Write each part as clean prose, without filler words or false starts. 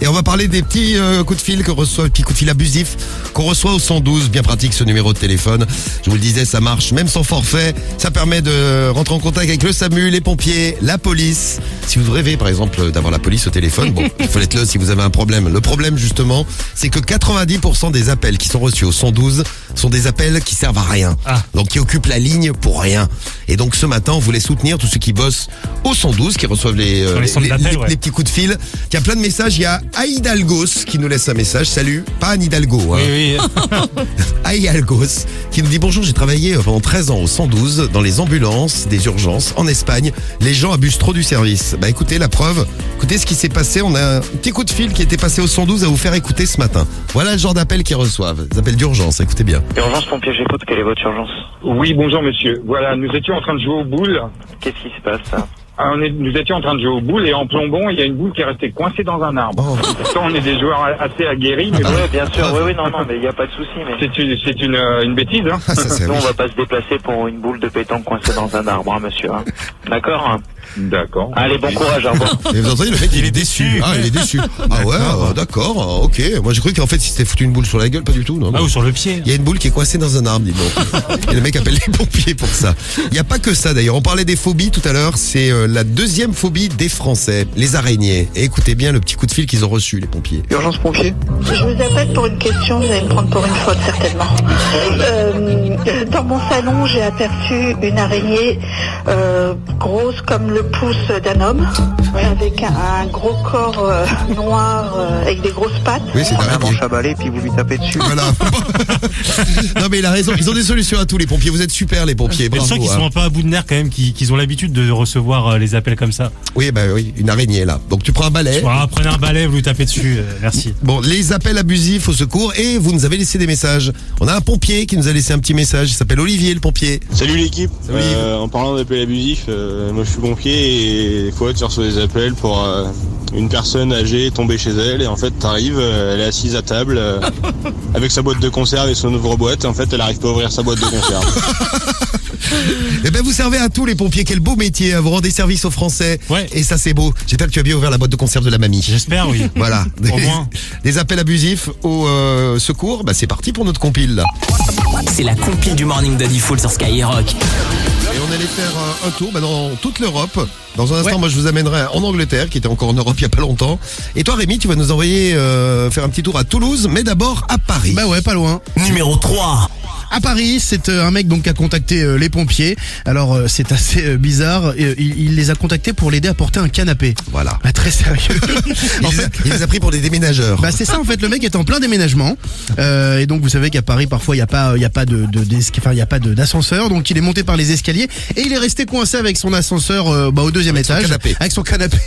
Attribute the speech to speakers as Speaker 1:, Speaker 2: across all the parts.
Speaker 1: Et on va parler des petits coups de fil petits coups de fil abusifs qu'on reçoit au 112. Bien pratique ce numéro de téléphone. Je vous le disais, ça marche même sans forfait. Ça permet de rentrer en contact avec le SAMU, les pompiers, la police. Si vous rêvez par exemple d'avoir la police au téléphone, bon, il faut être là si vous avez un problème. Le problème justement, c'est que 90% des appels qui sont reçus au 112 sont des appels qui servent à rien. Donc qui occupent la ligne pour rien. Et donc ce matin, on voulait soutenir tous ceux qui bossent au 112, qui reçoivent les petits coups de fil. Il y a plein de messages. Il y a Aïdalgos qui nous laisse un message. Salut, pas Anne Hidalgo. Hein.
Speaker 2: Oui.
Speaker 1: Aïdalgos qui nous dit bonjour, j'ai travaillé pendant 13 ans au 112 dans les ambulances des urgences en Espagne. Les gens abusent trop du service. Bah écoutez, la preuve, écoutez ce qui s'est passé. On a un petit coup de fil qui était passé au 112 à vous faire écouter ce matin. Voilà le genre d'appel qu'ils reçoivent. Des appels d'urgence, écoutez bien.
Speaker 3: Urgence pompier, j'écoute, quelle est votre urgence?
Speaker 4: Oui, bonjour monsieur. Voilà, nous étions en train de jouer aux boules.
Speaker 3: Qu'est-ce qui se passe?
Speaker 4: Nous étions en train de jouer aux boules et en plombant, il y a une boule qui est restée coincée dans un arbre. Pourtant, on est des joueurs assez aguerris. Mais
Speaker 3: oui, bien sûr, non, mais il n'y a pas de souci. Mais...
Speaker 4: C'est une bêtise, hein.
Speaker 3: Nous, on va pas se déplacer pour une boule de pétanque coincée dans un arbre, hein, monsieur. Hein. D'accord.
Speaker 4: D'accord.
Speaker 3: Allez, bon courage, au revoir.
Speaker 1: Et vous entendez, le mec, il est déçu. Il est déçu. Ah ouais, d'accord, ok. Moi, j'ai cru qu'en fait, il s'était foutu une boule sur la gueule, pas du tout, non.
Speaker 2: Ou sur le pied.
Speaker 1: Il y a une boule qui est coincée dans un arbre, dis donc. Et le mec appelle les pompiers pour ça. Il n'y a pas que ça, d'ailleurs. On parlait des phobies tout à l'heure. C'est la deuxième phobie des Français, les araignées. Et écoutez bien le petit coup de fil qu'ils ont reçu, les pompiers.
Speaker 3: Urgence pompier.
Speaker 5: Je vous appelle pour une question, vous allez me prendre pour une folle certainement. Dans mon salon, j'ai aperçu une araignée grosse comme le pouce d'un homme, avec un gros corps noir avec des grosses pattes.
Speaker 1: Oui, c'est
Speaker 3: un manche à balai puis vous lui tapez dessus.
Speaker 1: Voilà. Non mais il a raison, ils ont des solutions à tout les pompiers. Vous êtes super les pompiers.
Speaker 2: Je sens qu'ils sont un peu à bout de nerfs quand même, qu'ils ont l'habitude de recevoir les appels comme ça.
Speaker 1: Oui, une araignée là. Donc tu prends un balai.
Speaker 2: Prenez un balai, vous lui tapez dessus. Merci.
Speaker 1: Bon, les appels abusifs au secours et vous nous avez laissé des messages. On a un pompier qui nous a laissé un petit message. Il s'appelle Olivier le pompier.
Speaker 6: Salut l'équipe.
Speaker 1: Salut.
Speaker 6: En parlant d'appels abusifs, moi je suis pompier et des fois tu reçois des appels pour une personne âgée tombée chez elle et en fait t'arrives, elle est assise à table avec sa boîte de conserve et son ouvre-boîte et en fait elle arrive pas à ouvrir sa boîte de conserve.
Speaker 1: Eh ben vous servez à tous les pompiers, quel beau métier, vous rendez service aux Français.
Speaker 2: Ouais.
Speaker 1: Et ça c'est beau. J'espère que tu as bien ouvert la boîte de conserve de la mamie.
Speaker 2: J'espère, oui.
Speaker 1: Voilà.
Speaker 2: Au moins.
Speaker 1: Des appels abusifs au secours, c'est parti pour notre compile là.
Speaker 7: C'est la compile du Morning de Diffoul sur Skyrock.
Speaker 1: Et on allait faire un tour dans toute l'Europe. Dans un instant, moi je vous amènerai en Angleterre, qui était encore en Europe il y a pas longtemps. Et toi Rémi, tu vas nous envoyer faire un petit tour à Toulouse, mais d'abord à Paris.
Speaker 8: Bah ouais, pas loin.
Speaker 7: Numéro 3.
Speaker 8: À Paris, c'est un mec donc qui a contacté les pompiers. Alors c'est assez bizarre. Il les a contactés pour l'aider à porter un canapé.
Speaker 1: Voilà.
Speaker 8: Ah, très sérieux.
Speaker 1: Il les a pris pour des déménageurs.
Speaker 8: Bah c'est ça en fait. Le mec est en plein déménagement. Et donc vous savez qu'à Paris parfois il y a pas d'ascenseur. Donc il est monté par les escaliers et il est resté coincé avec son ascenseur au deuxième étage. Avec son canapé.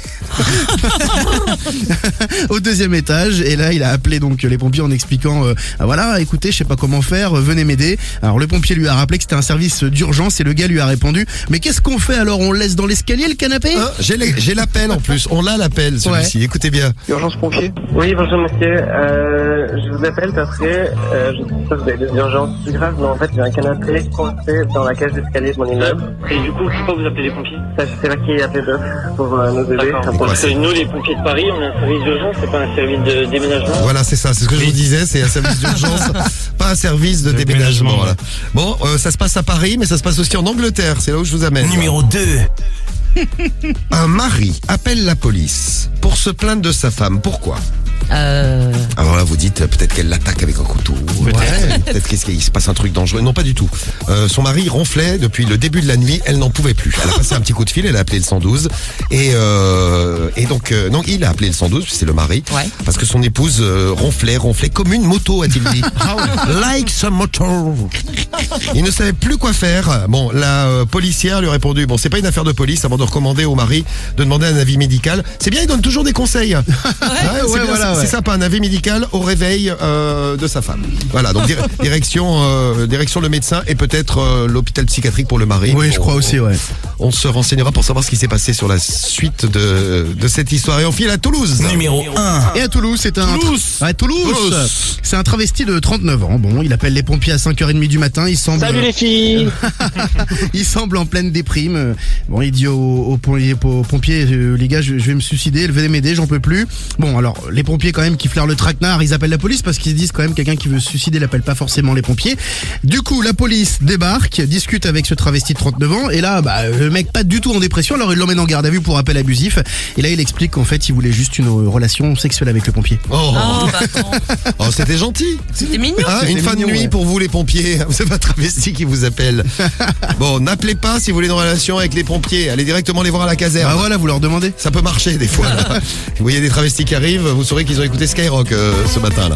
Speaker 8: Au deuxième étage. Et là il a appelé donc les pompiers en expliquant voilà, écoutez, je sais pas comment faire, venez m'aider. Alors le pompier lui a rappelé que c'était un service d'urgence et le gars lui a répondu mais qu'est-ce qu'on fait alors, on le laisse dans l'escalier le canapé?
Speaker 1: J'ai l'appel en plus, on l'a l'appel celui-ci, ouais. Écoutez bien.
Speaker 3: Urgence pompier.
Speaker 9: Oui, bonjour monsieur, je vous appelle parce que je sais pas si vous avez des urgences plus graves, mais en fait j'ai un canapé coincé dans la cage d'escalier de mon immeuble.
Speaker 3: Et du coup, pourquoi vous appelez les pompiers?
Speaker 9: Ça, je sais pas qui a appelé d'autres pour nous aider.
Speaker 3: Parce que nous les pompiers de Paris, on a un service d'urgence, c'est pas un service de déménagement.
Speaker 1: Voilà, c'est ça, c'est ce que je vous disais, c'est un service d'urgence, pas un service de déménagement. Voilà. Bon, ça se passe à Paris, mais ça se passe aussi en Angleterre, c'est là où je vous amène.
Speaker 7: Numéro 2.
Speaker 1: Un mari appelle la police pour se plaindre de sa femme. Pourquoi? Alors là, vous dites peut-être qu'elle l'attaque avec un couteau. Peut-être qu'il se passe un truc dangereux. Non, pas du tout. Son mari ronflait depuis le début de la nuit. Elle n'en pouvait plus. Elle a passé un petit coup de fil. Elle a appelé le 112. Et donc, il a appelé le 112. C'est le mari. Ouais. Parce que son épouse ronflait comme une moto, a-t-il dit. Like some motor. Il ne savait plus quoi faire. Bon, la policière lui a répondu. Bon, c'est pas une affaire de police. Avant de recommander au mari de demander un avis médical. C'est bien, il donne toujours des conseils. C'est sympa, un avis médical au réveil de sa femme. Voilà, donc direction le médecin et peut-être l'hôpital psychiatrique pour le mari.
Speaker 8: Oui, je crois aussi, ouais.
Speaker 1: On se renseignera pour savoir ce qui s'est passé sur la suite de cette histoire. Et on file à Toulouse.
Speaker 7: Numéro 1.
Speaker 8: Et à Toulouse, c'est un... Toulouse. C'est un travesti de 39 ans. Bon, il appelle les pompiers à 5h30 du matin. Il semble...
Speaker 9: Salut les filles.
Speaker 8: Il semble en pleine déprime. Bon, il dit aux pompiers, les gars, je vais me suicider, venez m'aider, j'en peux plus. Bon, alors, les pompiers quand même qui flairent le traquenard, ils appellent la police parce qu'ils se disent quand même quelqu'un qui veut se suicider n'appelle pas forcément les pompiers. Du coup, la police débarque, discute avec ce travesti de 39 ans et là, le mec pas du tout en dépression, alors il l'emmène en garde à vue pour appel abusif. Et là, il explique qu'en fait, il voulait juste une relation sexuelle avec le pompier.
Speaker 1: Oh, c'était gentil.
Speaker 10: C'était mignon.
Speaker 1: Une fin de nuit pour vous les pompiers. Vous avez un travesti qui vous appelle. Bon, n'appelez pas si vous voulez une relation avec les pompiers. Allez directement les voir à la caserne.
Speaker 8: Ah voilà, vous leur demandez.
Speaker 1: Ça peut marcher des fois. Vous voyez des travestis qui arrivent, vous saurez qu'ils ont écouté Skyrock ce matin là.